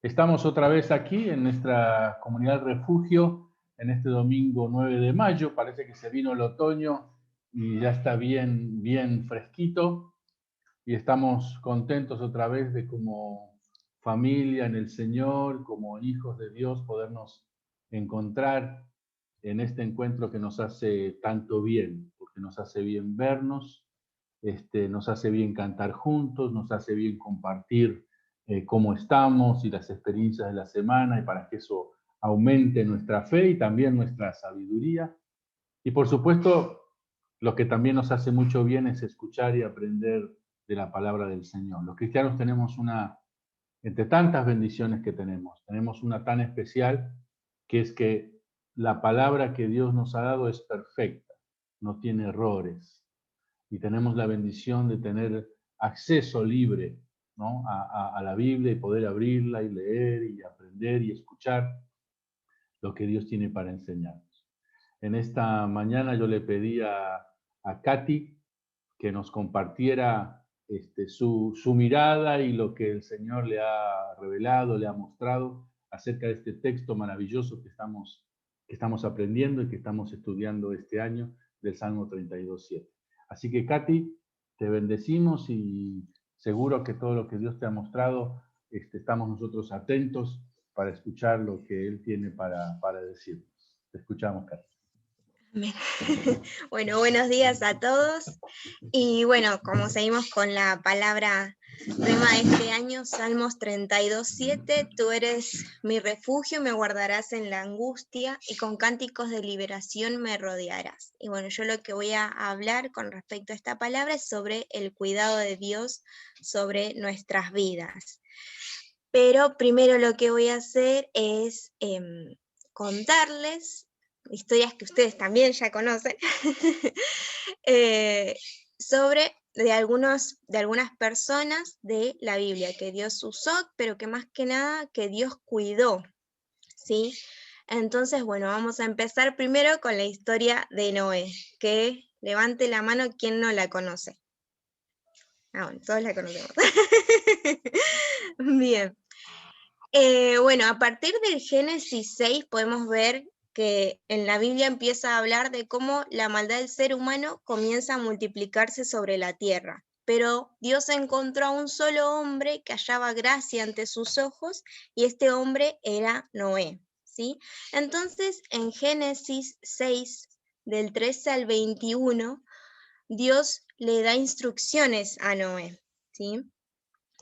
Estamos otra vez aquí en nuestra comunidad refugio, en este domingo 9 de mayo. Parece que se vino el otoño y ya está bien, bien fresquito. Y estamos contentos otra vez de como familia en el Señor, como hijos de Dios, podernos encontrar en este encuentro que nos hace tanto bien, porque nos hace bien vernos, nos hace bien cantar juntos, nos hace bien compartir cómo estamos y las experiencias de la semana, y para que eso aumente nuestra fe y también nuestra sabiduría. Y por supuesto, lo que también nos hace mucho bien es escuchar y aprender de la palabra del Señor. Los cristianos tenemos una, entre tantas bendiciones que tenemos una tan especial, que es que la palabra que Dios nos ha dado es perfecta, no tiene errores, y tenemos la bendición de tener acceso libre, ¿no? a la Biblia, y poder abrirla y leer y aprender y escuchar lo que Dios tiene para enseñarnos. En esta mañana yo le pedí a Katy que nos compartiera su mirada y lo que el Señor le ha revelado, le ha mostrado acerca de este texto maravilloso que estamos aprendiendo y que estamos estudiando este año, del Salmo 32:7. Así que, Katy, te bendecimos y seguro que todo lo que Dios te ha mostrado, estamos nosotros atentos para escuchar lo que Él tiene para decirnos. Te escuchamos, Katy. Amén. Bueno, buenos días a todos. Y bueno, como seguimos con la palabra tema de este año, Salmos 32:7, tú eres mi refugio, me guardarás en la angustia y con cánticos de liberación me rodearás. Y bueno, yo lo que voy a hablar con respecto a esta palabra es sobre el cuidado de Dios sobre nuestras vidas. Pero primero lo que voy a hacer es contarles historias que ustedes también ya conocen, sobre de algunas personas de la Biblia que Dios usó, pero que más que nada que Dios cuidó, ¿sí? Entonces, bueno, vamos a empezar primero con la historia de Noé, que levante la mano quien no la conoce. Bueno, todos la conocemos. Bien. Bueno, a partir del Génesis 6 podemos ver que en la Biblia empieza a hablar de cómo la maldad del ser humano comienza a multiplicarse sobre la tierra. Pero Dios encontró a un solo hombre que hallaba gracia ante sus ojos, y este hombre era Noé, ¿sí? Entonces, en Génesis 6, del 13 al 21, Dios le da instrucciones a Noé, ¿sí?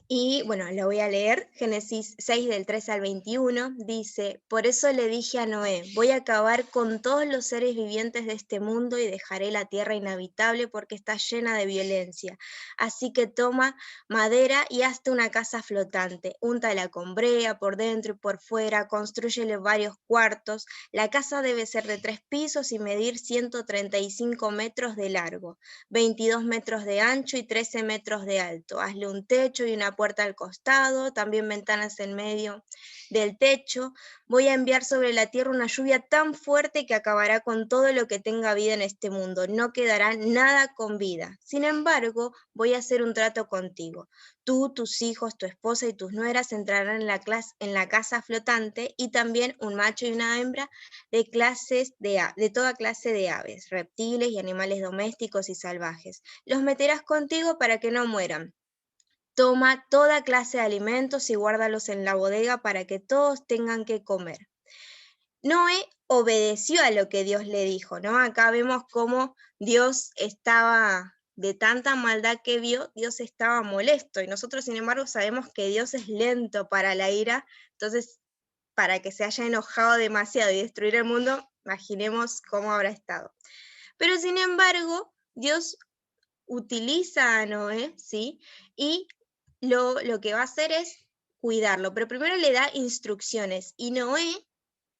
Y bueno, lo voy a leer. Génesis 6 del 3 al 21 dice: por eso le dije a Noé, voy a acabar con todos los seres vivientes de este mundo y dejaré la tierra inhabitable porque está llena de violencia. Así que toma madera y hazte una casa flotante, úntala con brea por dentro y por fuera, constrúyele varios cuartos. La casa debe ser de 3 pisos y medir 135 metros de largo, 22 metros de ancho y 13 metros de alto. Hazle un techo y una puerta al costado, también ventanas en medio del techo. Voy a enviar sobre la tierra una lluvia tan fuerte que acabará con todo lo que tenga vida en este mundo. No quedará nada con vida. Sin embargo, voy a hacer un trato contigo. Tú, tus hijos, tu esposa y tus nueras entrarán en la casa flotante, y también un macho y una hembra de toda clase de aves, reptiles y animales domésticos y salvajes. Los meterás contigo para que no mueran. Toma toda clase de alimentos y guárdalos en la bodega para que todos tengan que comer. Noé obedeció a lo que Dios le dijo, ¿no? Acá vemos cómo Dios estaba, de tanta maldad que vio, Dios estaba molesto, y nosotros, sin embargo, sabemos que Dios es lento para la ira. Entonces, para que se haya enojado demasiado y destruir el mundo, imaginemos cómo habrá estado. Pero sin embargo, Dios utiliza a Noé, ¿sí? Y lo que va a hacer es cuidarlo, pero primero le da instrucciones, y Noé,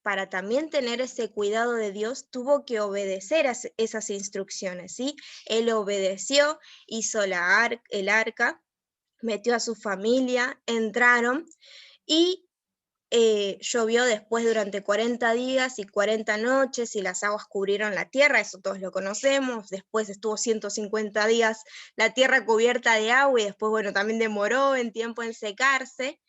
para también tener ese cuidado de Dios, tuvo que obedecer a esas instrucciones, ¿sí? Él obedeció, hizo el arca, metió a su familia, entraron, y llovió después durante 40 días y 40 noches, y las aguas cubrieron la tierra, eso todos lo conocemos. Después estuvo 150 días la tierra cubierta de agua, y después, bueno, también demoró en tiempo en secarse.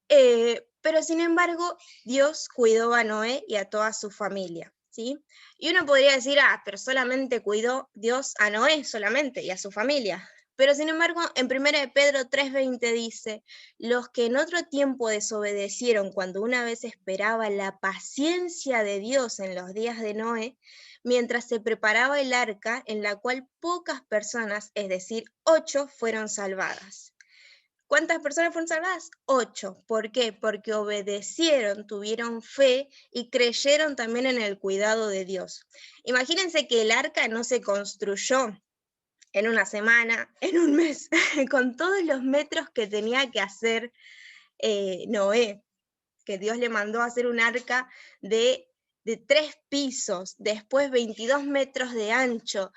Pero sin embargo, Dios cuidó a Noé y a toda su familia, ¿sí? Y uno podría decir, pero solamente cuidó Dios a Noé solamente y a su familia. Pero sin embargo, en 1 Pedro 3:20 dice, los que en otro tiempo desobedecieron cuando una vez esperaba la paciencia de Dios en los días de Noé, mientras se preparaba el arca en la cual pocas personas, es decir, 8, fueron salvadas. ¿Cuántas personas fueron salvadas? 8. ¿Por qué? Porque obedecieron, tuvieron fe y creyeron también en el cuidado de Dios. Imagínense que el arca no se construyó en una semana, en un mes, con todos los metros que tenía que hacer Noé, que Dios le mandó a hacer un arca de 3 pisos, después 22 metros de ancho,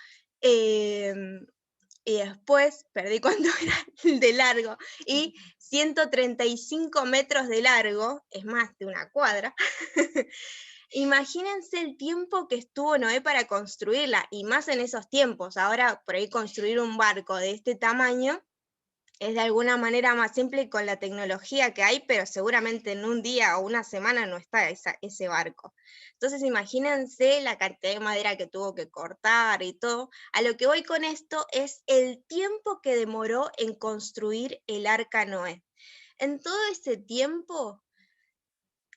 y después, perdí cuánto era de largo, y 135 metros de largo, es más de una cuadra. Imagínense el tiempo que estuvo Noé para construirla, y más en esos tiempos. Ahora, por ahí construir un barco de este tamaño es de alguna manera más simple con la tecnología que hay, pero seguramente en un día o una semana no está ese barco. Entonces imagínense la cantidad de madera que tuvo que cortar y todo. A lo que voy con esto es el tiempo que demoró en construir el arca Noé. En todo ese tiempo,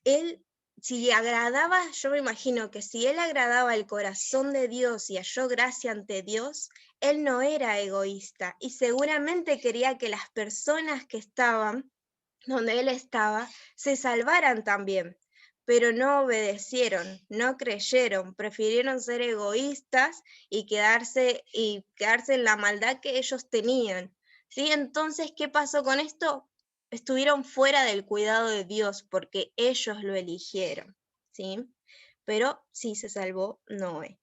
él, si agradaba, yo me imagino que si él agradaba el corazón de Dios y halló gracia ante Dios, él no era egoísta y seguramente quería que las personas que estaban donde él estaba se salvaran también, pero no obedecieron, no creyeron, prefirieron ser egoístas y quedarse en la maldad que ellos tenían. ¿Sí? Entonces, ¿qué pasó con esto? Estuvieron fuera del cuidado de Dios porque ellos lo eligieron, ¿sí? Pero sí se salvó Noé.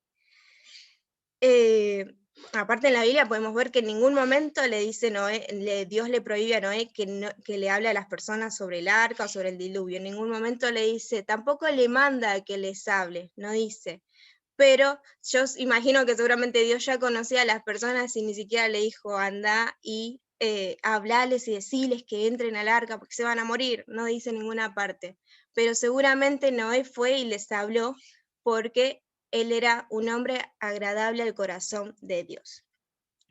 Aparte en la Biblia podemos ver que en ningún momento le dice Dios le prohíbe a Noé que le hable a las personas sobre el arca o sobre el diluvio. En ningún momento le dice, tampoco le manda que les hable, no dice. Pero yo imagino que seguramente Dios ya conocía a las personas y ni siquiera le dijo, anda y hablarles y decirles que entren al arca porque se van a morir. No dice en ninguna parte. Pero seguramente Noé fue y les habló porque él era un hombre agradable al corazón de Dios.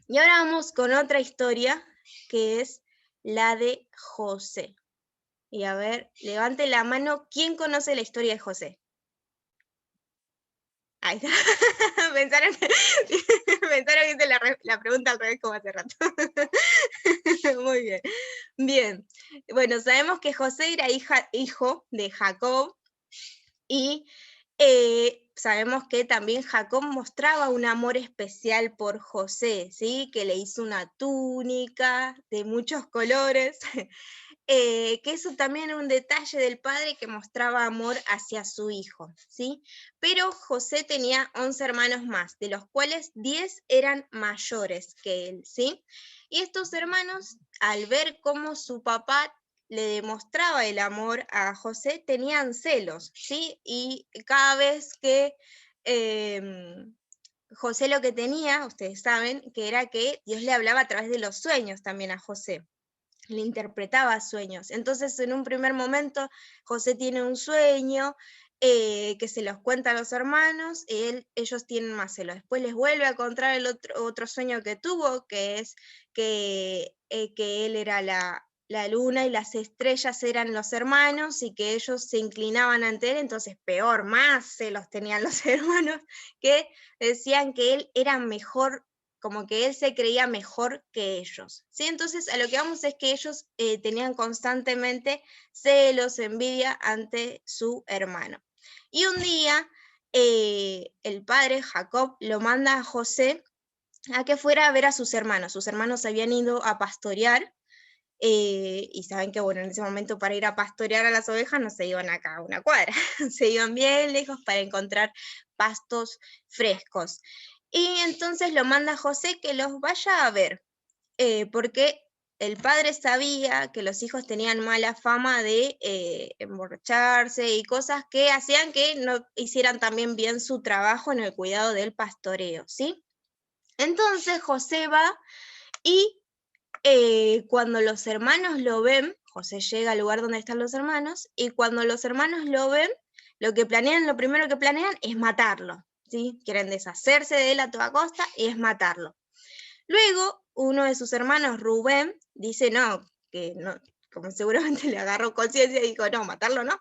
Y ahora vamos con otra historia que es la de José. Y a ver, levante la mano, ¿quién conoce la historia de José? Ahí está. Pensaron que hice la pregunta al revés como hace rato. Muy bien. Bien. Bueno, sabemos que José era hijo de Jacob y sabemos que también Jacob mostraba un amor especial por José, ¿sí? Que le hizo una túnica de muchos colores. Que eso también era un detalle del padre que mostraba amor hacia su hijo, ¿sí? Pero José tenía 11 hermanos más, de los cuales 10 eran mayores que él, ¿sí? Y estos hermanos, al ver cómo su papá le demostraba el amor a José, tenían celos, ¿sí? Y cada vez que José lo que tenía, ustedes saben, que era que Dios le hablaba a través de los sueños también a José. Le interpretaba sueños. Entonces, en un primer momento, José tiene un sueño que se los cuenta a los hermanos, y ellos tienen más celos. Después les vuelve a contar el otro sueño que tuvo, que es que él era la luna y las estrellas eran los hermanos y que ellos se inclinaban ante él, entonces peor, más celos tenían los hermanos, que decían que él era mejor, como que él se creía mejor que ellos, ¿sí? Entonces a lo que vamos es que ellos tenían constantemente celos, envidia ante su hermano. Y un día el padre Jacob lo manda a José a que fuera a ver a sus hermanos. Sus hermanos habían ido a pastorear y saben que, bueno, en ese momento para ir a pastorear a las ovejas no se iban acá a una cuadra, se iban bien lejos para encontrar pastos frescos. Y entonces lo manda José que los vaya a ver, porque el padre sabía que los hijos tenían mala fama de emborracharse y cosas que hacían que no hicieran también bien su trabajo en el cuidado del pastoreo, ¿sí? Entonces José va y cuando los hermanos lo ven, José llega al lugar donde están los hermanos, y cuando los hermanos lo ven, lo primero que planean es matarlo, ¿sí? Quieren deshacerse de él a toda costa y es matarlo. Luego, uno de sus hermanos, Rubén, dice no, que no, como seguramente le agarró conciencia y dijo, no, matarlo no.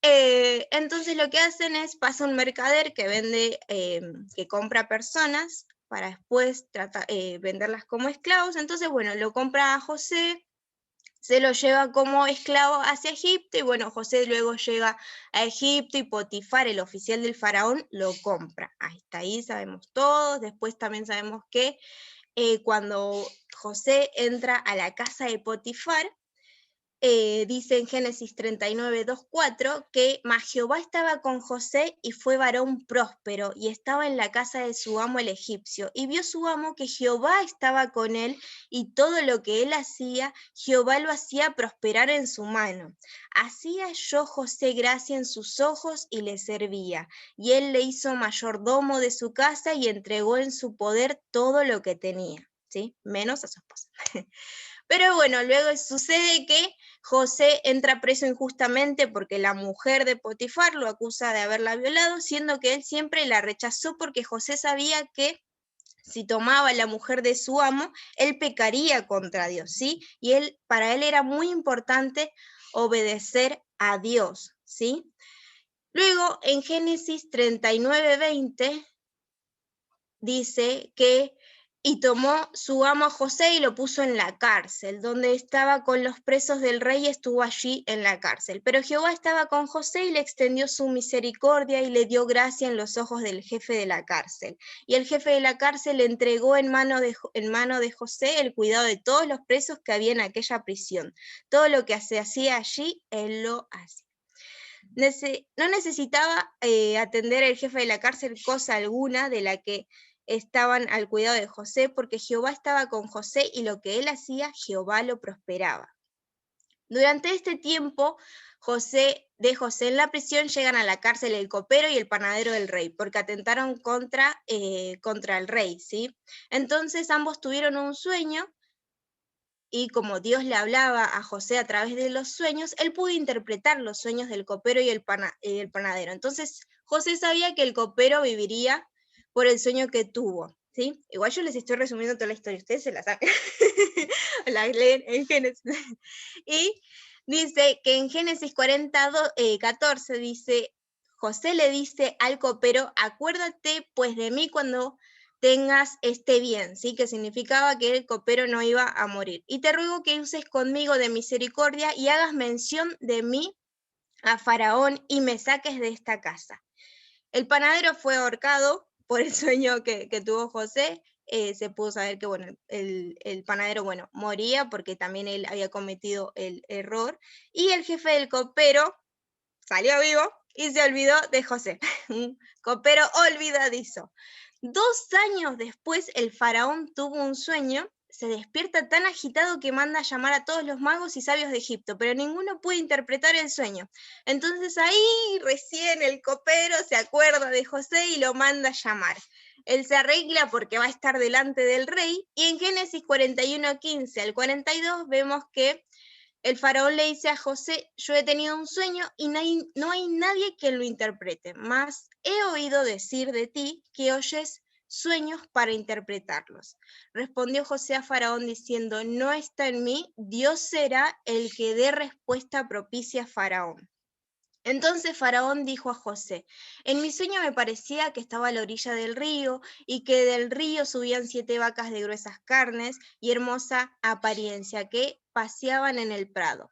Entonces lo que hacen es, pasa un mercader que vende, que compra personas para después venderlas como esclavos. Entonces, bueno, lo compra a José, se lo lleva como esclavo hacia Egipto, y bueno, José luego llega a Egipto y Potifar, el oficial del faraón, lo compra. Hasta ahí sabemos todos. Después también sabemos que cuando José entra a la casa de Potifar, dice en Génesis 39, 2, 4, que mas Jehová estaba con José y fue varón próspero, y estaba en la casa de su amo el egipcio. Y vio su amo que Jehová estaba con él, y todo lo que él hacía, Jehová lo hacía prosperar en su mano. Hacía yo José gracia en sus ojos y le servía. Y él le hizo mayordomo de su casa y entregó en su poder todo lo que tenía, ¿sí? Menos a su esposa. Pero bueno, luego sucede que José entra preso injustamente porque la mujer de Potifar lo acusa de haberla violado, siendo que él siempre la rechazó porque José sabía que si tomaba la mujer de su amo, él pecaría contra Dios, ¿sí? Y para él era muy importante obedecer a Dios, ¿sí? Luego, en Génesis 39, 20, dice que y tomó su amo a José y lo puso en la cárcel, donde estaba con los presos del rey, estuvo allí en la cárcel. Pero Jehová estaba con José y le extendió su misericordia y le dio gracia en los ojos del jefe de la cárcel. Y el jefe de la cárcel le entregó en mano de José el cuidado de todos los presos que había en aquella prisión. Todo lo que se hacía allí, él lo hacía. No necesitaba atender el jefe de la cárcel cosa alguna de la que estaban al cuidado de José, porque Jehová estaba con José y lo que él hacía, Jehová lo prosperaba. Durante este tiempo, José en la prisión llegan a la cárcel el copero y el panadero del rey, porque atentaron contra el rey, ¿sí? Entonces ambos tuvieron un sueño, y como Dios le hablaba a José a través de los sueños, él pudo interpretar los sueños del copero y el panadero. Entonces José sabía que el copero viviría por el sueño que tuvo, ¿sí? Igual yo les estoy resumiendo toda la historia, ustedes se la saben, la leen en Génesis. Y dice que en Génesis 14 dice, José le dice al copero, acuérdate pues de mí cuando tengas este bien, ¿sí? Que significaba que el copero no iba a morir. Y te ruego que uses conmigo de misericordia y hagas mención de mí a Faraón y me saques de esta casa. El panadero fue ahorcado por el sueño que tuvo José. Se pudo saber que bueno, el panadero bueno, moría porque también él había cometido el error. Y el jefe del copero salió vivo y se olvidó de José. Un copero olvidadizo. 2 años después, el faraón tuvo un sueño, se despierta tan agitado que manda a llamar a todos los magos y sabios de Egipto, pero ninguno puede interpretar el sueño. Entonces ahí recién el copero se acuerda de José y lo manda a llamar. Él se arregla porque va a estar delante del rey, y en Génesis 41, 15 al 42 vemos que el faraón le dice a José, yo he tenido un sueño y no hay nadie que lo interprete, mas he oído decir de ti que oyes sueños para interpretarlos. Respondió José a Faraón diciendo, no está en mí, Dios será el que dé respuesta propicia a Faraón. Entonces Faraón dijo a José, en mi sueño me parecía que estaba a la orilla del río y que del río subían 7 vacas de gruesas carnes y hermosa apariencia que pasían en el prado,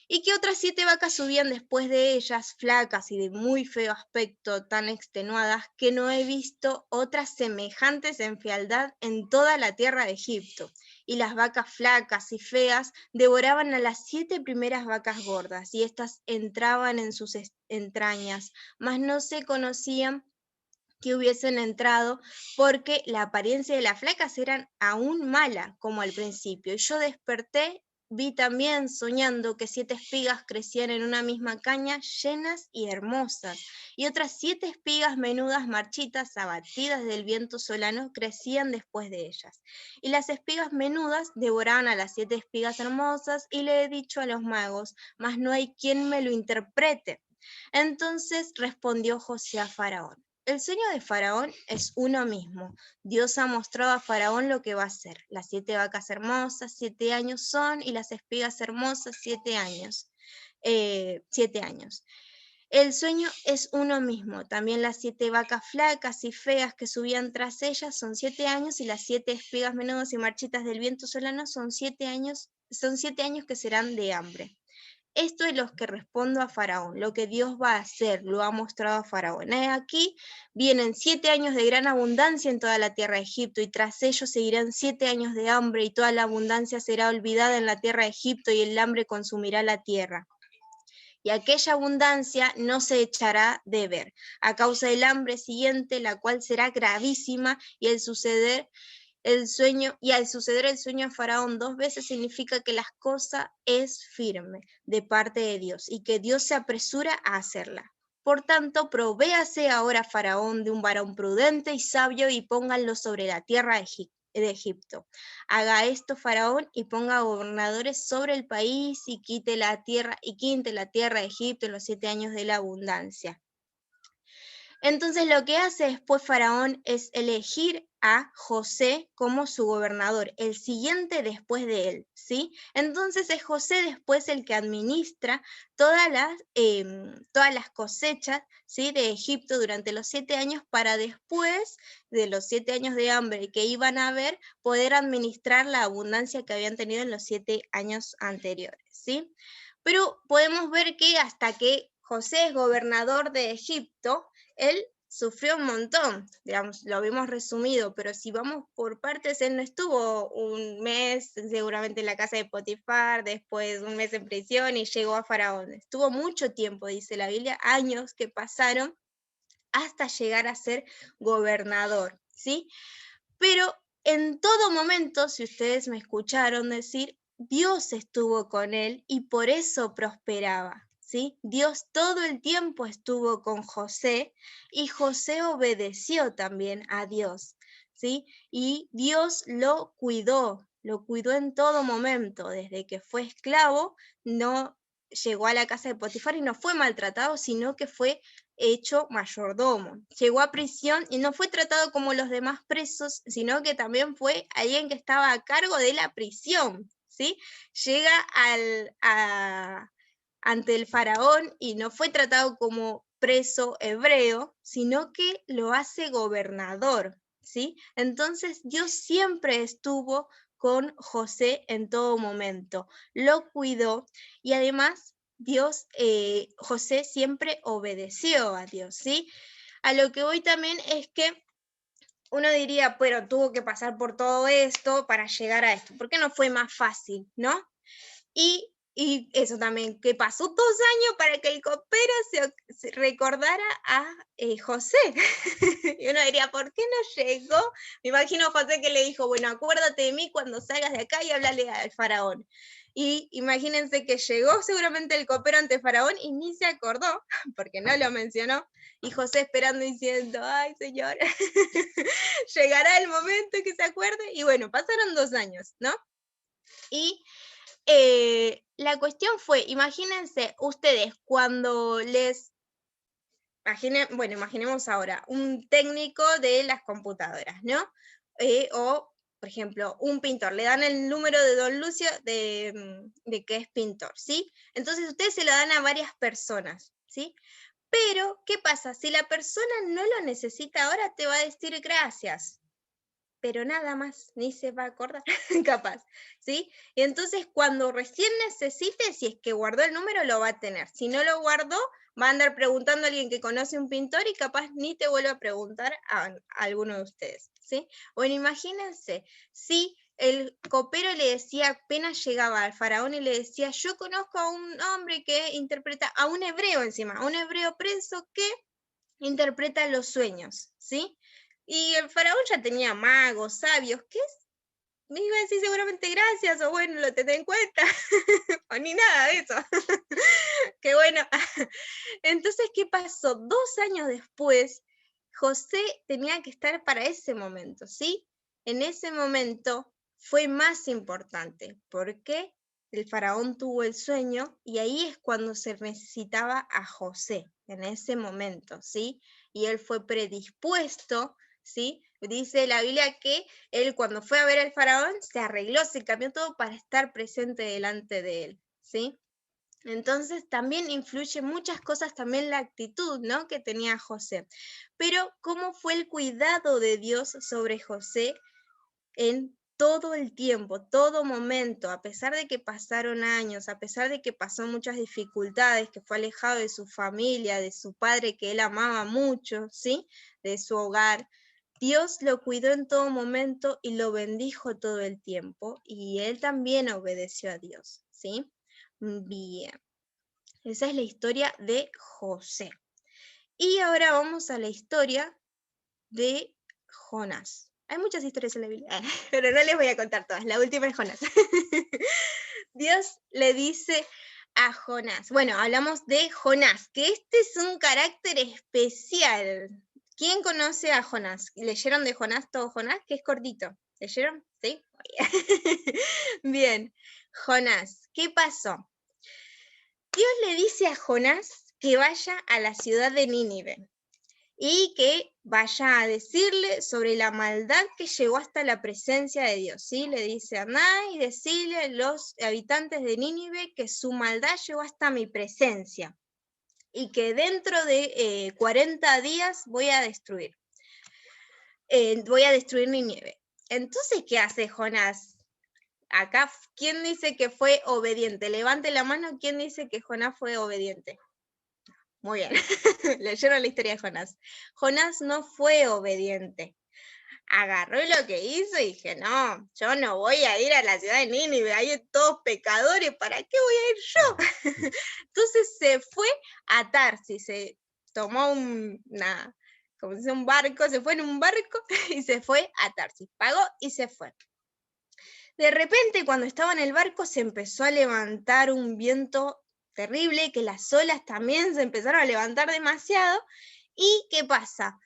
y que otras 7 vacas subían después de ellas, flacas y de muy feo aspecto, tan extenuadas, que no he visto otras semejantes en fealdad en toda la tierra de Egipto. Y las vacas flacas y feas devoraban a las 7 primeras vacas gordas, y éstas entraban en sus entrañas, mas no se conocían que hubiesen entrado, porque la apariencia de las flacas eran aún mala como al principio. Y yo desperté vi también soñando que 7 espigas crecían en una misma caña, llenas y hermosas, y otras 7 espigas menudas, marchitas, abatidas del viento solano, crecían después de ellas. Y las espigas menudas devoraban a las 7 espigas hermosas, y le he dicho a los magos, mas no hay quien me lo interprete. Entonces respondió José a Faraón: el sueño de Faraón es uno mismo. Dios ha mostrado a Faraón lo que va a hacer. Las 7 vacas hermosas, 7 años son, y las espigas hermosas, 7 años. 7 años. El sueño es uno mismo. También las 7 vacas flacas y feas que subían tras ellas son 7 años, y las 7 espigas menudas y marchitas del viento solano son 7 años que serán de hambre. Esto es lo que respondo a Faraón, lo que Dios va a hacer, lo ha mostrado a Faraón. Aquí vienen 7 años de gran abundancia en toda la tierra de Egipto, y tras ellos seguirán 7 años de hambre, y toda la abundancia será olvidada en la tierra de Egipto, y el hambre consumirá la tierra. Y aquella abundancia no se echará de ver, a causa del hambre siguiente, la cual será gravísima, y al suceder el sueño a Faraón 2 veces significa que la cosa es firme de parte de Dios, y que Dios se apresura a hacerla. Por tanto, provéase ahora Faraón de un varón prudente y sabio, y pónganlo sobre la tierra de Egipto. Haga esto Faraón, y ponga gobernadores sobre el país, y quite la tierra de Egipto en los 7 años de la abundancia. Entonces lo que hace después Faraón es elegir a José como su gobernador, el siguiente después de él, ¿sí? Entonces es José después el que administra todas las cosechas, ¿sí?, de Egipto durante los 7 años, para después de los 7 años de hambre que iban a haber, poder administrar la abundancia que habían tenido en los 7 años anteriores, ¿sí? Pero podemos ver que hasta que José es gobernador de Egipto, él sufrió un montón, digamos, lo vimos resumido, pero si vamos por partes, él no estuvo un mes seguramente en la casa de Potifar, después un mes en prisión y llegó a Faraón. Estuvo mucho tiempo, dice la Biblia, años que pasaron hasta llegar a ser gobernador, ¿sí? Pero en todo momento, si ustedes me escucharon decir, Dios estuvo con él y por eso prosperaba, ¿sí? Dios todo el tiempo estuvo con José, y José obedeció también a Dios, ¿sí? Y Dios lo cuidó en todo momento. Desde que fue esclavo, no llegó a la casa de Potifar y no fue maltratado, sino que fue hecho mayordomo. Llegó a prisión y no fue tratado como los demás presos, sino que también fue alguien que estaba a cargo de la prisión, ¿sí? Llega ante el faraón y no fue tratado como preso hebreo, sino que lo hace gobernador, ¿sí? Entonces Dios siempre estuvo con José en todo momento, lo cuidó, y además José siempre obedeció a Dios, ¿sí? A lo que voy también es que uno diría, pero tuvo que pasar por todo esto para llegar a esto, ¿por qué no fue más fácil, no? Y eso también, que pasó 2 años para que el copero se recordara a José. Y uno diría, ¿por qué no llegó? Me imagino a José que le dijo, bueno, acuérdate de mí cuando salgas de acá y háblale al faraón. Y imagínense que llegó seguramente el copero ante Faraón y ni se acordó, porque no lo mencionó, y José esperando diciendo, ay, señor, llegará el momento que se acuerde. Y bueno, pasaron 2 años, ¿no? Y la cuestión fue, imagínense ustedes cuando imaginemos ahora un técnico de las computadoras, ¿no? O, por ejemplo, un pintor, le dan el número de don Lucio de que es pintor, ¿sí? Entonces ustedes se lo dan a varias personas, ¿sí? Pero, ¿qué pasa? Si la persona no lo necesita ahora, te va a decir gracias, pero nada más, ni se va a acordar, capaz, ¿sí? Y entonces cuando recién necesite, si es que guardó el número, lo va a tener. Si no lo guardó, va a andar preguntando a alguien que conoce un pintor y capaz ni te vuelve a preguntar a alguno de ustedes, ¿sí? Bueno, imagínense, si el copero le decía, apenas llegaba al faraón y le decía, yo conozco a un hombre que interpreta, a un hebreo encima, a un hebreo preso que interpreta los sueños, ¿sí? Y el faraón ya tenía magos, sabios, me iba a decir seguramente gracias, o bueno, lo tendré en cuenta, o ni nada de eso. Qué bueno. Entonces, ¿qué pasó? 2 años después, José tenía que estar para ese momento, ¿sí? En ese momento fue más importante, porque el faraón tuvo el sueño y ahí es cuando se necesitaba a José, en ese momento, ¿sí? Y él fue predispuesto, ¿sí? Dice la Biblia que él cuando fue a ver al faraón se arregló, se cambió todo para estar presente delante de él, ¿sí? Entonces también influye muchas cosas, también la actitud, ¿no?, que tenía José. Pero ¿cómo fue el cuidado de Dios sobre José en todo el tiempo, todo momento, a pesar de que pasaron años, a pesar de que pasó muchas dificultades, que fue alejado de su familia, de su padre que él amaba mucho, ¿sí?, de su hogar? Dios lo cuidó en todo momento y lo bendijo todo el tiempo, y él también obedeció a Dios, ¿sí? Bien. Esa es la historia de José. Y ahora vamos a la historia de Jonás. Hay muchas historias en la Biblia, pero no les voy a contar todas. La última es Jonás. Dios le dice a Jonás. Bueno, hablamos de Jonás, que este es un carácter especial. ¿Quién conoce a Jonás? ¿Leyeron de Jonás todo Jonás? Que es cortito. ¿Leyeron? ¿Sí? Bien. Jonás, ¿qué pasó? Dios le dice a Jonás que vaya a la ciudad de Nínive y que vaya a decirle sobre la maldad que llegó hasta la presencia de Dios, ¿sí? Le dice, andá y decirle a los habitantes de Nínive que su maldad llegó hasta mi presencia y que dentro de 40 días voy a destruir Nínive. Entonces, ¿qué hace Jonás? Acá, ¿quién dice que fue obediente? Levante la mano, ¿quién dice que Jonás fue obediente? Muy bien, leyeron la historia de Jonás. Jonás no fue obediente. Agarró lo que hizo y dije, no, yo no voy a ir a la ciudad de Nínive, hay todos pecadores, ¿para qué voy a ir yo? Entonces se fue a Tarsis, se tomó como dice, un barco, se fue en un barco y se fue a Tarsis, pagó y se fue. De repente, cuando estaba en el barco, se empezó a levantar un viento terrible, que las olas también se empezaron a levantar demasiado. ¿Y qué pasa?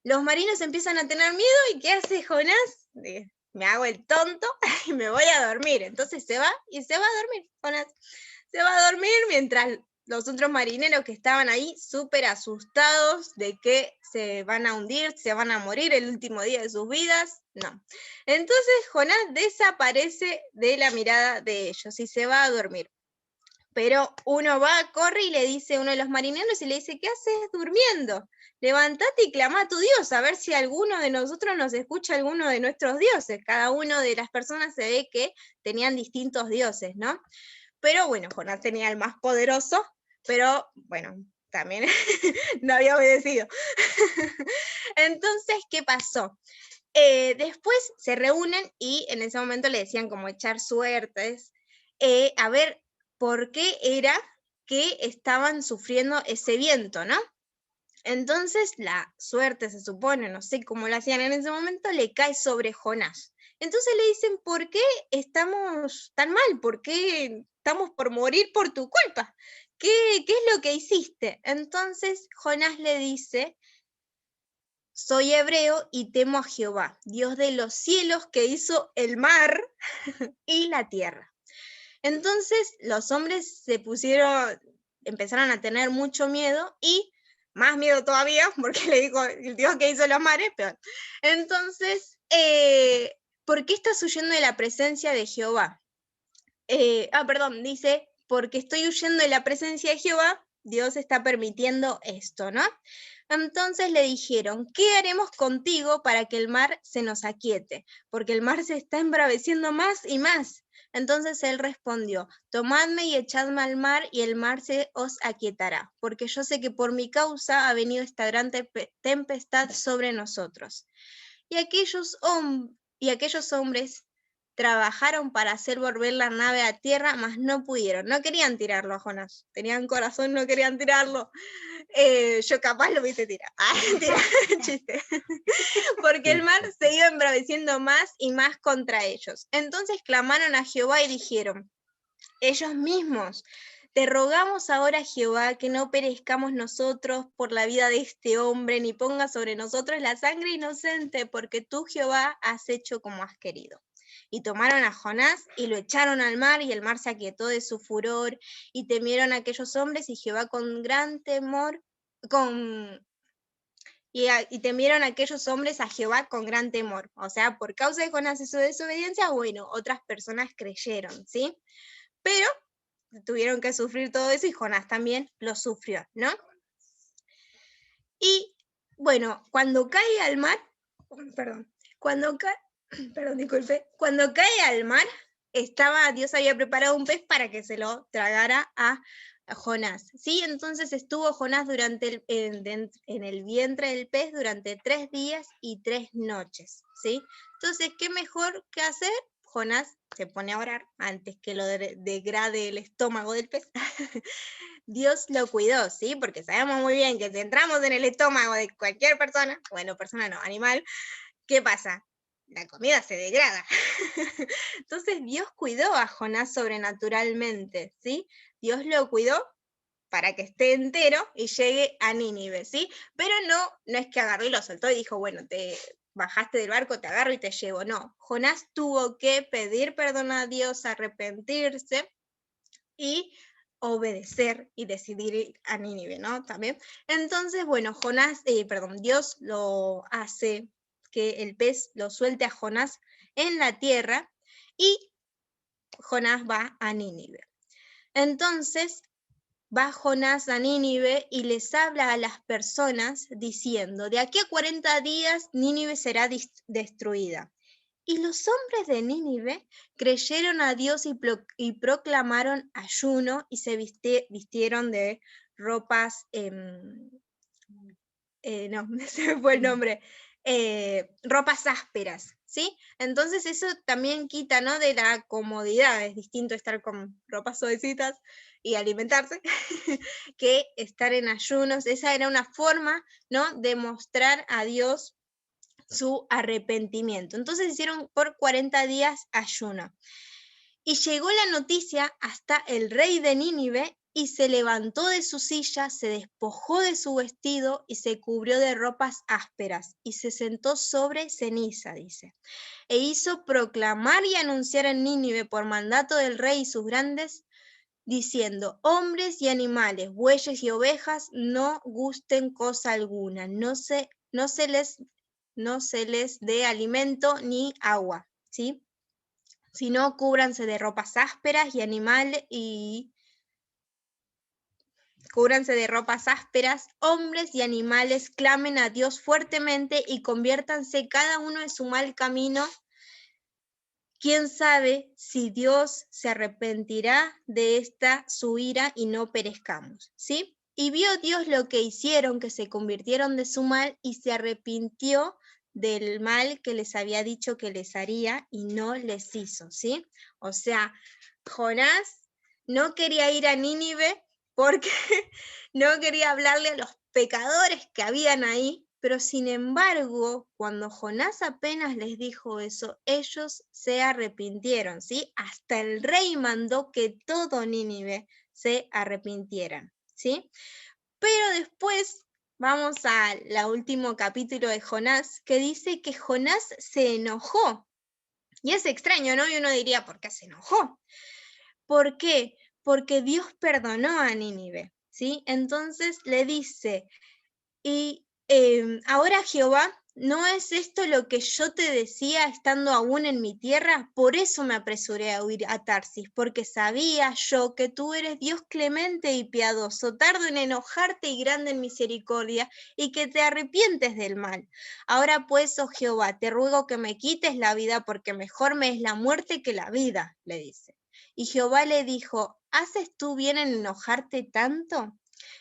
Los marinos empiezan a tener miedo y ¿qué hace Jonás? Me hago el tonto y me voy a dormir. Entonces se va y se va a dormir, Jonás. Se va a dormir mientras los otros marineros que estaban ahí súper asustados de que se van a hundir, se van a morir el último día de sus vidas. No. Entonces Jonás desaparece de la mirada de ellos y se va a dormir. Pero uno va, corre y le dice a uno de los marineros y le dice, ¿qué haces durmiendo? Levántate y clama a tu Dios, a ver si alguno de nosotros nos escucha alguno de nuestros dioses. Cada uno de las personas se ve que tenían distintos dioses, ¿no? Pero bueno, Jonás tenía el más poderoso, pero bueno, también no había obedecido. Entonces, ¿qué pasó? Después se reúnen y en ese momento le decían como echar suertes, a ver por qué era que estaban sufriendo ese viento, ¿no? Entonces la suerte, se supone, no sé cómo lo hacían en ese momento, le cae sobre Jonás. Entonces le dicen, ¿por qué estamos tan mal? ¿Por qué estamos por morir por tu culpa? ¿Qué es lo que hiciste? Entonces Jonás le dice, soy hebreo y temo a Jehová, Dios de los cielos, que hizo el mar y la tierra. Entonces los hombres empezaron a tener mucho miedo y más miedo todavía, porque le dijo el Dios que hizo los mares, peor. Entonces, ¿por qué estás huyendo de la presencia de Jehová? Dice, porque estoy huyendo de la presencia de Jehová, Dios está permitiendo esto, ¿no? Entonces le dijeron, ¿qué haremos contigo para que el mar se nos aquiete? Porque el mar se está embraveciendo más y más. Entonces él respondió, tomadme y echadme al mar y el mar se os aquietará, porque yo sé que por mi causa ha venido esta gran tempestad sobre nosotros. Y aquellos hombres trabajaron para hacer volver la nave a tierra, mas no pudieron. No querían tirarlo a Jonás. Tenían corazón, no querían tirarlo. Yo capaz lo hubiese tirado. Chiste. Porque el mar se iba embraveciendo más y más contra ellos. Entonces clamaron a Jehová y dijeron, ellos mismos, te rogamos ahora, Jehová, que no perezcamos nosotros por la vida de este hombre, ni pongas sobre nosotros la sangre inocente, porque tú, Jehová, has hecho como has querido. Y tomaron a Jonás y lo echaron al mar, y el mar se aquietó de su furor, y temieron aquellos hombres, y Jehová con gran temor, y temieron aquellos hombres a Jehová con gran temor. O sea, por causa de Jonás y su desobediencia, bueno, otras personas creyeron, ¿sí? Pero tuvieron que sufrir todo eso y Jonás también lo sufrió, ¿no? Y bueno, cuando cae al mar, cuando cae al mar, Dios había preparado un pez para que se lo tragara a Jonás, ¿sí? Entonces estuvo Jonás en el vientre del pez durante 3 días y 3 noches, ¿sí? Entonces, ¿qué mejor que hacer? Jonás se pone a orar antes que lo degrade el estómago del pez. Dios lo cuidó, ¿sí? Porque sabemos muy bien que si entramos en el estómago de cualquier persona, bueno, persona no, animal, ¿qué pasa? La comida se degrada. Entonces Dios cuidó a Jonás sobrenaturalmente, ¿sí? Dios lo cuidó para que esté entero y llegue a Nínive, ¿sí? Pero no es que agarró y lo soltó y dijo, bueno, te bajaste del barco, te agarro y te llevo. No, Jonás tuvo que pedir perdón a Dios, arrepentirse y obedecer y decidir ir a Nínive, ¿no? También. Entonces, bueno, Dios lo hace que el pez lo suelte a Jonás en la tierra y Jonás va a Nínive. Entonces, va Jonás a Nínive y les habla a las personas diciendo, de aquí a 40 días Nínive será destruida. Y los hombres de Nínive creyeron a Dios y proclamaron ayuno y se vistieron de ropas, no, se me fue el nombre, ropas ásperas, ¿sí? Entonces eso también quita, ¿no? De la comodidad, es distinto estar con ropas suavecitas y alimentarse que estar en ayunos. Esa era una forma, ¿no? De mostrar a Dios su arrepentimiento. Entonces hicieron por 40 días ayuno. Y llegó la noticia hasta el rey de Nínive y se levantó de su silla, se despojó de su vestido y se cubrió de ropas ásperas y se sentó sobre ceniza, dice. E hizo proclamar y anunciar en Nínive por mandato del rey y sus grandes, diciendo, hombres y animales, bueyes y ovejas, no gusten cosa alguna, no se les dé alimento ni agua, ¿sí? Sino cúbranse de ropas ásperas cúbranse de ropas ásperas, hombres y animales, clamen a Dios fuertemente y conviértanse cada uno en su mal camino. ¿Quién sabe si Dios se arrepentirá de esta su ira y no perezcamos? ¿Sí? Y vio Dios lo que hicieron, que se convirtieron de su mal y se arrepintió del mal que les había dicho que les haría y no les hizo, ¿sí? O sea, Jonás no quería ir a Nínive porque no quería hablarle a los pecadores que habían ahí, pero sin embargo, cuando Jonás apenas les dijo eso, ellos se arrepintieron, ¿sí? Hasta el rey mandó que todo Nínive se arrepintieran, ¿sí? Pero después vamos al último capítulo de Jonás, que dice que Jonás se enojó. Y es extraño, ¿no? Y uno diría, ¿por qué se enojó? ¿Por qué? Porque Dios perdonó a Nínive, ¿sí? Entonces le dice, y ahora Jehová, ¿no es esto lo que yo te decía estando aún en mi tierra? Por eso me apresuré a huir a Tarsis, porque sabía yo que tú eres Dios clemente y piadoso, tardo en enojarte y grande en misericordia, y que te arrepientes del mal. Ahora pues, oh Jehová, te ruego que me quites la vida, porque mejor me es la muerte que la vida, le dice. Y Jehová le dijo, ¿haces tú bien en enojarte tanto?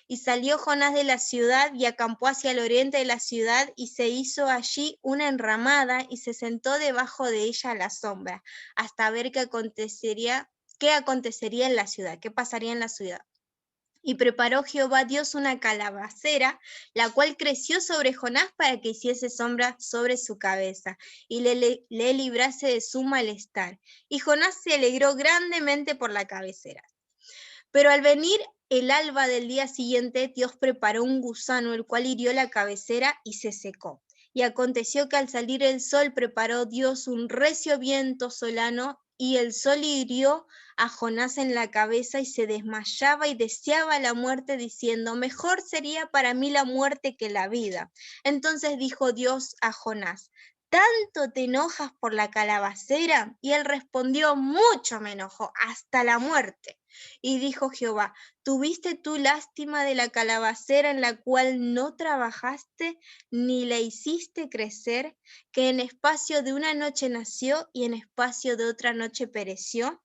Y salió Jonás de la ciudad y acampó hacia el oriente de la ciudad y se hizo allí una enramada y se sentó debajo de ella a la sombra, hasta ver qué acontecería en la ciudad, qué pasaría en la ciudad. Y preparó Jehová Dios una calabacera, la cual creció sobre Jonás para que hiciese sombra sobre su cabeza, y le librase de su malestar. Y Jonás se alegró grandemente por la cabecera. Pero al venir el alba del día siguiente, Dios preparó un gusano, el cual hirió la cabecera y se secó. Y aconteció que al salir el sol preparó Dios un recio viento solano, y el sol hirió a Jonás en la cabeza y se desmayaba y deseaba la muerte, diciendo, mejor sería para mí la muerte que la vida. Entonces dijo Dios a Jonás, ¿tanto te enojas por la calabacera? Y él respondió, mucho me enojo, hasta la muerte. Y dijo Jehová, ¿tuviste tú lástima de la calabacera en la cual no trabajaste, ni la hiciste crecer, que en espacio de una noche nació y en espacio de otra noche pereció?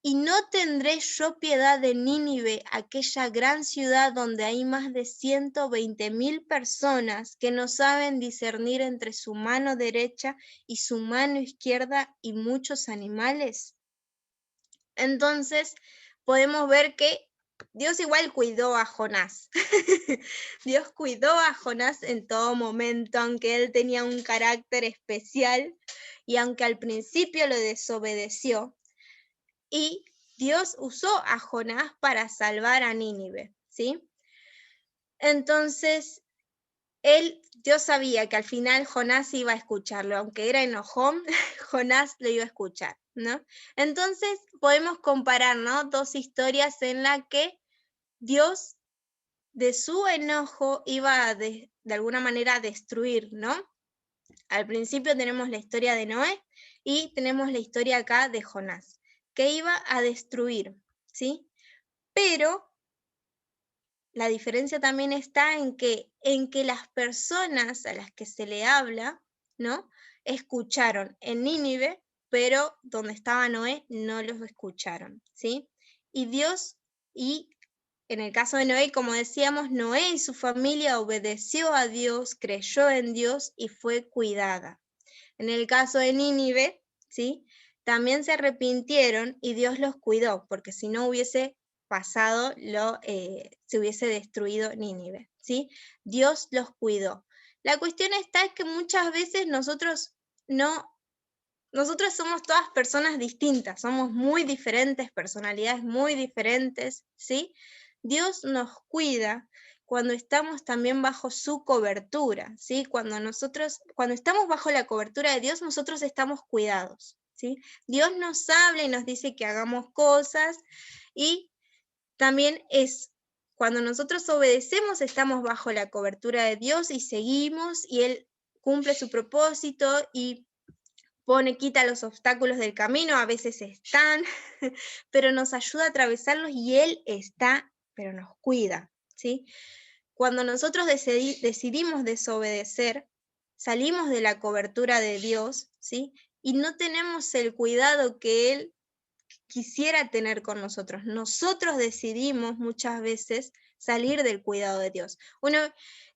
¿Y no tendré yo piedad de Nínive, aquella gran ciudad donde hay más de 120,000 personas que no saben discernir entre su mano derecha y su mano izquierda y muchos animales? Entonces, podemos ver que Dios igual cuidó a Jonás. Dios cuidó a Jonás en todo momento, aunque él tenía un carácter especial y aunque al principio lo desobedeció. Y Dios usó a Jonás para salvar a Nínive, ¿sí? Entonces, Dios sabía que al final Jonás iba a escucharlo, aunque era enojón, Jonás lo iba a escuchar, ¿no? Entonces, podemos comparar, ¿no? Dos historias en las que Dios, de su enojo, iba a de alguna manera a destruir, ¿no? Al principio tenemos la historia de Noé y tenemos la historia acá de Jonás, que iba a destruir, ¿sí? Pero la diferencia también está en que las personas a las que se le habla, ¿no? Escucharon en Nínive, pero donde estaba Noé no los escucharon, ¿sí? Y en el caso de Noé, como decíamos, Noé y su familia obedeció a Dios, creyó en Dios y fue cuidada. En el caso de Nínive, ¿sí? También se arrepintieron y Dios los cuidó, porque si no hubiese pasado, se hubiese destruido Nínive, ¿sí? Dios los cuidó. La cuestión está es que muchas veces nosotros somos todas personas distintas, somos muy diferentes, personalidades muy diferentes, ¿sí? Dios nos cuida cuando estamos también bajo su cobertura, ¿sí? Cuando estamos bajo la cobertura de Dios, nosotros estamos cuidados, ¿sí? Dios nos habla y nos dice que hagamos cosas y también cuando nosotros obedecemos, estamos bajo la cobertura de Dios y seguimos y Él cumple su propósito y quita los obstáculos del camino, a veces están, pero nos ayuda a atravesarlos y Él está, pero nos cuida, ¿sí? Cuando nosotros decidimos desobedecer, salimos de la cobertura de Dios, ¿sí? Y no tenemos el cuidado que Él quisiera tener con nosotros. Nosotros decidimos muchas veces salir del cuidado de Dios.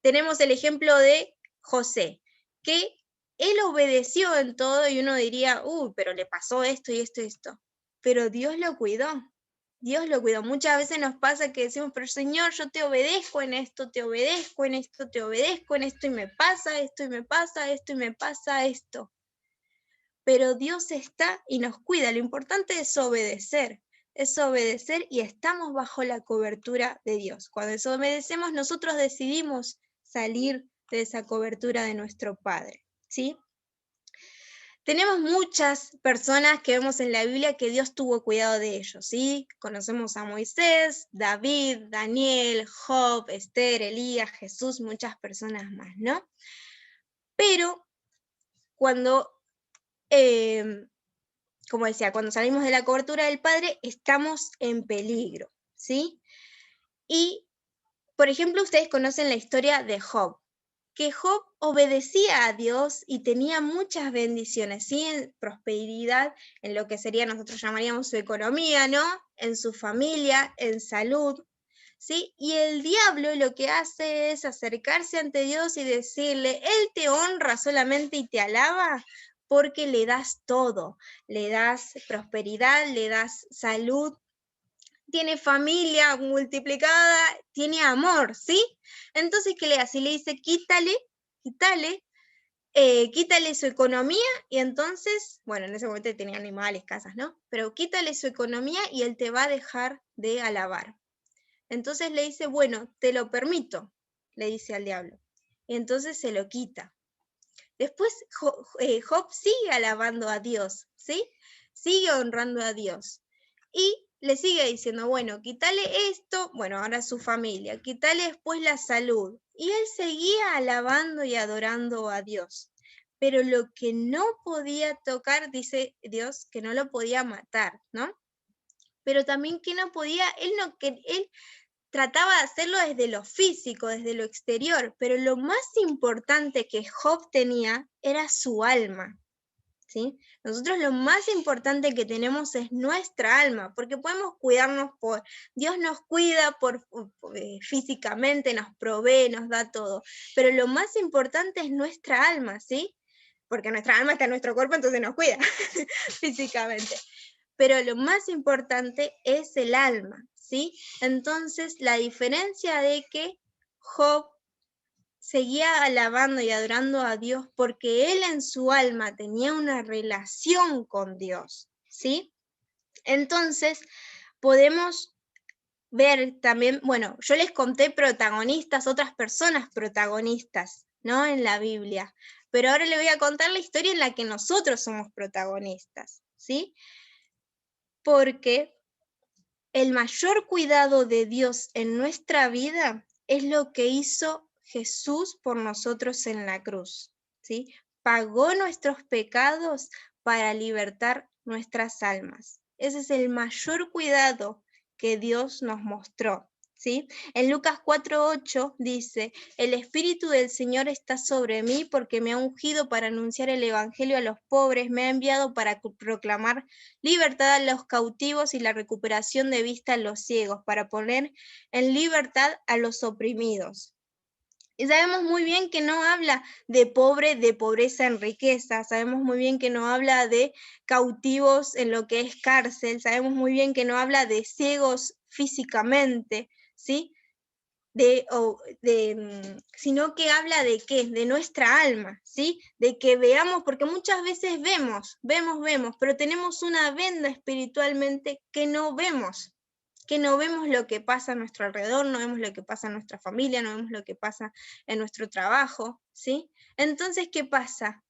Tenemos el ejemplo de José, que él obedeció en todo y uno diría, pero le pasó esto y esto y esto. Pero Dios lo cuidó. Dios lo cuidó. Muchas veces nos pasa que decimos, pero Señor, yo te obedezco en esto, te obedezco en esto, te obedezco en esto y me pasa esto y me pasa esto y me pasa esto. Pero Dios está y nos cuida. Lo importante es obedecer y estamos bajo la cobertura de Dios. Cuando desobedecemos, nosotros decidimos salir de esa cobertura de nuestro Padre, ¿sí? Tenemos muchas personas que vemos en la Biblia que Dios tuvo cuidado de ellos, ¿sí? Conocemos a Moisés, David, Daniel, Job, Esther, Elías, Jesús, muchas personas más, ¿no? Pero cuando como decía, cuando salimos de la cobertura del Padre, estamos en peligro, ¿sí? Y, por ejemplo, ustedes conocen la historia de Job, que Job obedecía a Dios y tenía muchas bendiciones, ¿sí? En prosperidad, en lo que nosotros llamaríamos su economía, ¿no? En su familia, en salud, ¿sí? Y el diablo lo que hace es acercarse ante Dios y decirle, Él te honra solamente y te alaba porque le das todo, le das prosperidad, le das salud, tiene familia multiplicada, tiene amor, ¿sí? Entonces, ¿qué le hace? Le dice, quítale, quítale su economía y entonces, bueno, en ese momento tenía animales, casas, ¿no? Pero quítale su economía y él te va a dejar de alabar. Entonces le dice, bueno, te lo permito, le dice al diablo. Y entonces se lo quita. Después Job sigue alabando a Dios, ¿sí? Sigue honrando a Dios. Y le sigue diciendo, bueno, quítale esto, bueno, ahora su familia, quítale después la salud. Y él seguía alabando y adorando a Dios. Pero lo que no podía tocar, dice Dios, que no lo podía matar, ¿no? Pero también que no podía, él trataba de hacerlo desde lo físico, desde lo exterior, pero lo más importante que Job tenía era su alma, ¿sí? Nosotros lo más importante que tenemos es nuestra alma, porque podemos cuidarnos Dios nos cuida físicamente, nos provee, nos da todo, pero lo más importante es nuestra alma, ¿sí? Porque nuestra alma está en nuestro cuerpo, entonces nos cuida físicamente. Pero lo más importante es el alma, ¿sí? Entonces, la diferencia de que Job seguía alabando y adorando a Dios porque él en su alma tenía una relación con Dios, ¿sí? Entonces, podemos ver también, bueno, yo les conté protagonistas, otras personas protagonistas, ¿no? En la Biblia, pero ahora le voy a contar la historia en la que nosotros somos protagonistas, ¿sí? Porque el mayor cuidado de Dios en nuestra vida es lo que hizo Jesús por nosotros en la cruz, ¿sí? Pagó nuestros pecados para libertar nuestras almas. Ese es el mayor cuidado que Dios nos mostró, ¿sí? En Lucas 4:8 dice, el Espíritu del Señor está sobre mí porque me ha ungido para anunciar el Evangelio a los pobres, me ha enviado para proclamar libertad a los cautivos y la recuperación de vista a los ciegos, para poner en libertad a los oprimidos. Y sabemos muy bien que no habla de pobreza en riqueza, sabemos muy bien que no habla de cautivos en lo que es cárcel, sabemos muy bien que no habla de ciegos físicamente, ¿sí? Sino que habla de qué, de nuestra alma, ¿sí? De que veamos, porque muchas veces vemos, pero tenemos una venda espiritualmente que no vemos lo que pasa a nuestro alrededor, no vemos lo que pasa en nuestra familia, no vemos lo que pasa en nuestro trabajo, ¿sí? Entonces, ¿qué pasa?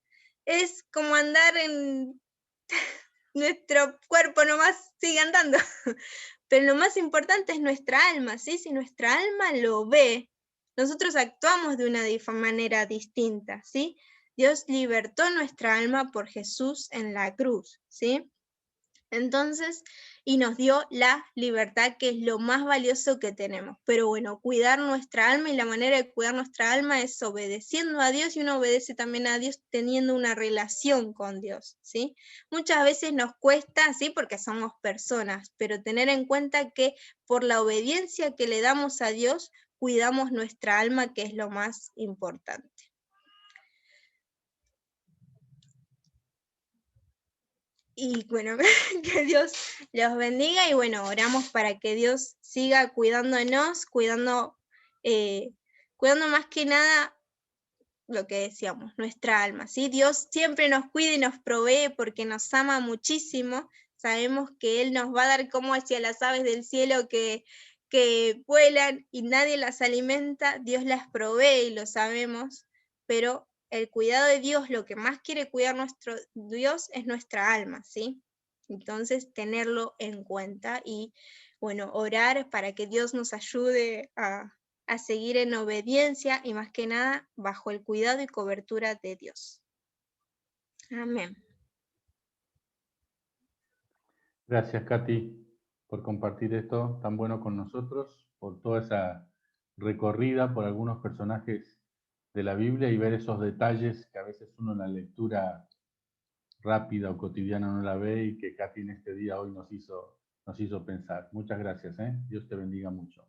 Es como andar en nuestro cuerpo nomás sigue andando. Pero lo más importante es nuestra alma, ¿sí? Si nuestra alma lo ve, nosotros actuamos de una manera distinta, ¿sí? Dios libertó nuestra alma por Jesús en la cruz, ¿sí? Entonces, y nos dio la libertad, que es lo más valioso que tenemos. Pero bueno, cuidar nuestra alma, y la manera de cuidar nuestra alma es obedeciendo a Dios, y uno obedece también a Dios teniendo una relación con Dios, ¿sí? Muchas veces nos cuesta, ¿sí? Porque somos personas, pero tener en cuenta que por la obediencia que le damos a Dios, cuidamos nuestra alma, que es lo más importante. Y bueno, que Dios los bendiga y bueno, oramos para que Dios siga cuidándonos, cuidando más que nada lo que decíamos, nuestra alma, ¿sí? Dios siempre nos cuida y nos provee porque nos ama muchísimo. Sabemos que Él nos va a dar como hacia las aves del cielo que vuelan y nadie las alimenta, Dios las provee y lo sabemos, pero el cuidado de Dios, lo que más quiere cuidar nuestro Dios es nuestra alma, ¿sí? Entonces, tenerlo en cuenta y, bueno, orar para que Dios nos ayude a seguir en obediencia y más que nada bajo el cuidado y cobertura de Dios. Amén. Gracias, Katy, por compartir esto tan bueno con nosotros, por toda esa recorrida por algunos personajes de la Biblia y ver esos detalles que a veces uno en la lectura rápida o cotidiana no la ve y que Katy en este día hoy nos hizo pensar. Muchas gracias, ¿eh? Dios te bendiga mucho.